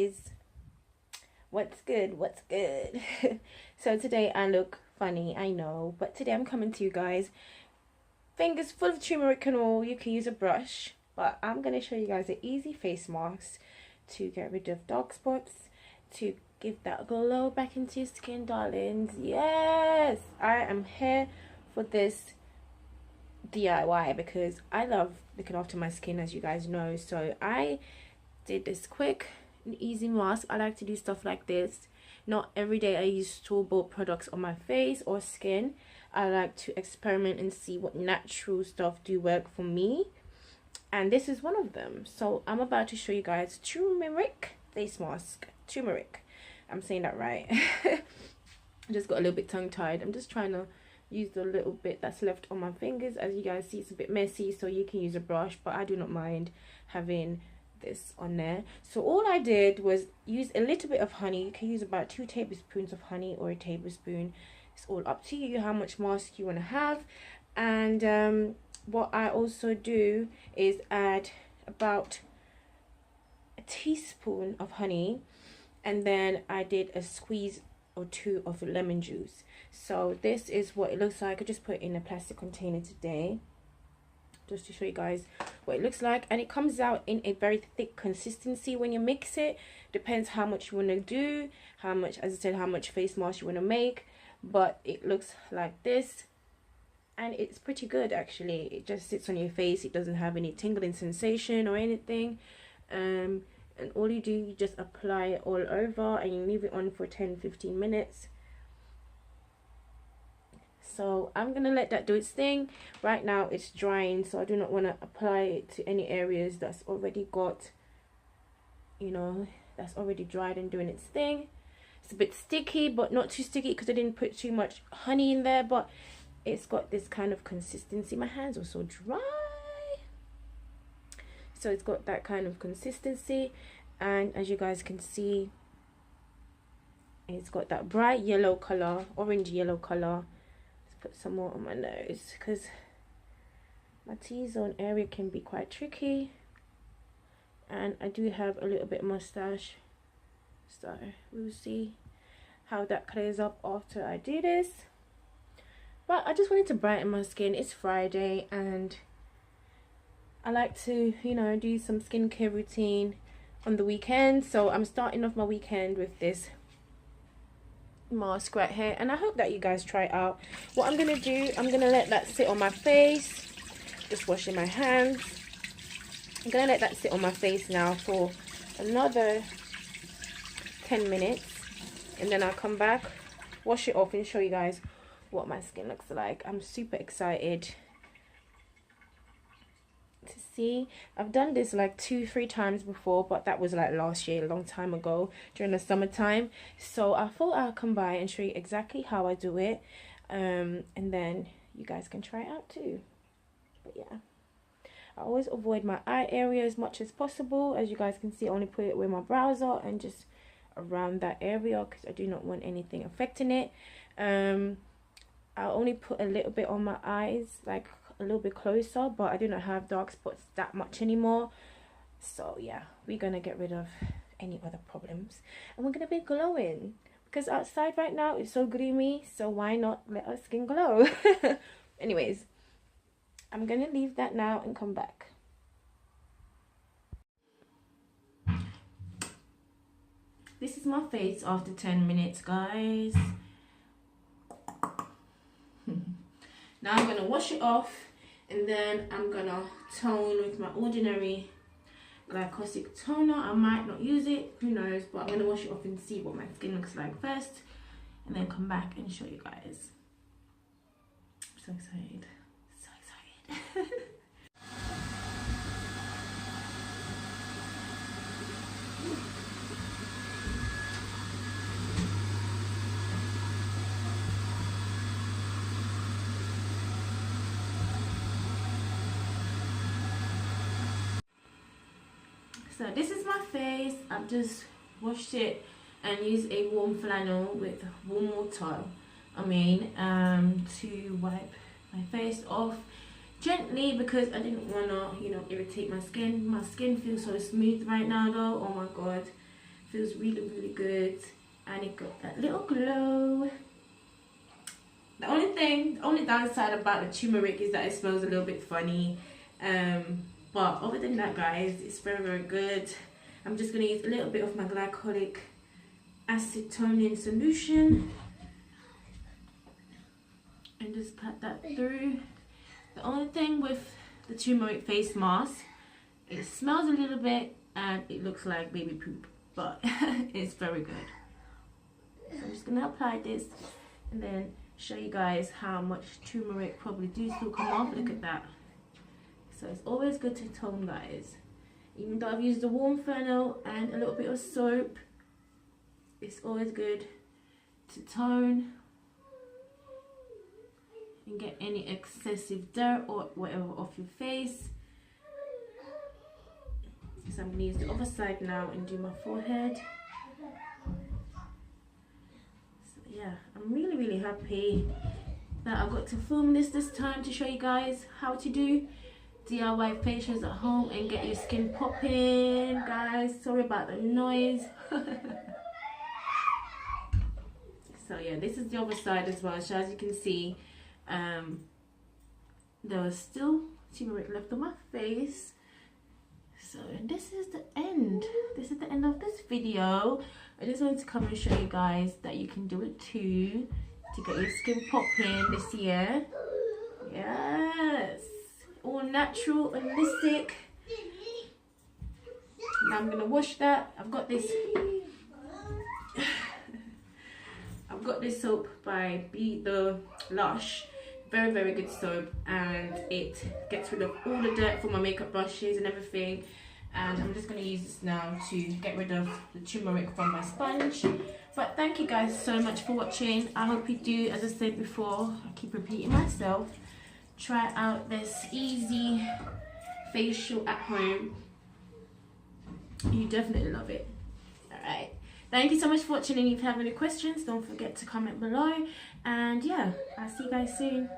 guys, what's good? So today I look funny, I know, but today I'm coming to you guys fingers full of turmeric and all. You can use a brush, but I'm going to show you guys an easy face mask to get rid of dark spots, to give that glow back into your skin, darlings. Yes, I am here for this DIY because I love looking after my skin, as you guys know. So I did this quick and easy mask. I like to do stuff like this. Not every day I use store-bought products on my face or skin. I like to experiment and see what natural stuff do work for me, and this is one of them. So I'm about to show you guys turmeric face mask. Turmeric, I'm saying that right. I just got a little bit tongue-tied. I'm just trying to use the little bit that's left on my fingers. As you guys see, it's a bit messy, so you can use a brush, but I do not mind having this on there. So all I did was use a little bit of honey. You can use about 2 tablespoons of honey or a tablespoon. It's all up to you how much mask you want to have. And what I also do is add about a teaspoon of honey, and then I did a squeeze or 2 of lemon juice. So this is what it looks like. I just put it in a plastic container today just to show you guys what it looks like, and it comes out in a very thick consistency when you mix it. Depends how much you want to do, how much, as I said, how much face mask you want to make, but it looks like this, and it's pretty good actually. It just sits on your face. It doesn't have any tingling sensation or anything, and all you do, you just apply it all over and you leave it on for 10-15 minutes. So I'm gonna let that do its thing. Right now it's drying, so I do not want to apply it to any areas that's already got, you know, that's already dried and doing its thing. It's a bit sticky, but not too sticky because I didn't put too much honey in there, but it's got this kind of consistency. My hands are so dry, so it's got that kind of consistency, and as you guys can see, it's got that bright yellow color, orange yellow color. Put some more on my nose because my T-zone area can be quite tricky, and I do have a little bit of mustache, so we'll see how that clears up after I do this. But I just wanted to brighten my skin. It's Friday and I like to, you know, do some skincare routine on the weekend, so I'm starting off my weekend with this mask right here, and I hope that you guys try it out. What I'm gonna do, I'm gonna let that sit on my face, just washing my hands. I'm gonna let that sit on my face now for another 10 minutes, and then I'll come back, wash it off, and show you guys what my skin looks like. I'm super excited to see. I've done this like 2-3 times before, but that was like last year, a long time ago during the summertime. So I thought I'll come by and show you exactly how I do it, and then you guys can try it out too. But yeah, I always avoid my eye area as much as possible. As you guys can see, I only put it where my brows are and just around that area because I do not want anything affecting it. I only put a little bit on my eyes, like a little bit closer, but I do not have dark spots that much anymore. So yeah, we're gonna get rid of any other problems and we're gonna be glowing, because outside right now it's so gloomy, so why not let our skin glow? Anyways, I'm gonna leave that now and come back. This is my face after 10 minutes, guys. Now I'm gonna wash it off, and then I'm gonna tone with my ordinary glycosic toner. I might not use it, who knows, but I'm gonna wash it off and see what my skin looks like first, and then come back and show you guys. I'm so excited, so excited. So this is my face. I've just washed it and used a warm flannel with warm water, to wipe my face off gently because I didn't want to, irritate my skin. My skin feels so smooth right now though. Oh my god, Feels really good, and it got that little glow. The only downside about the turmeric is that it smells a little bit funny. But other than that, guys, it's very good. I'm just gonna use a little bit of my glycolic acid toning solution and just pat that through. The only thing with the turmeric face mask, it smells a little bit and it looks like baby poop, but it's very good. So I'm just gonna apply this and then show you guys how much turmeric probably do still come off. Look at that. So it's always good to tone, guys. Even though I've used a warm funnel and a little bit of soap, it's always good to tone and get any excessive dirt or whatever off your face. So I'm going to use the other side now and do my forehead. So yeah, I'm really happy that I got to film this time to show you guys how to do DIY facials at home and get your skin popping, guys. Sorry about the noise. So yeah, this is the other side as well. So as you can see, there was still turmeric left on my face. So and this is the end. This is the end of this video. I just wanted to come and show you guys that you can do it too to get your skin popping this year. Yes, all natural, holistic. Now I'm gonna wash that. I've got this soap by Be The Lush. Very good soap, and it gets rid of all the dirt from my makeup brushes and everything. And I'm just going to use this now to get rid of the turmeric from my sponge. But thank you guys so much for watching. I hope you do, as I said before, I keep repeating myself, try out this easy facial at home. You definitely love it. Alright, thank you so much for watching, and if you have any questions, don't forget to comment below. And yeah, I'll see you guys soon.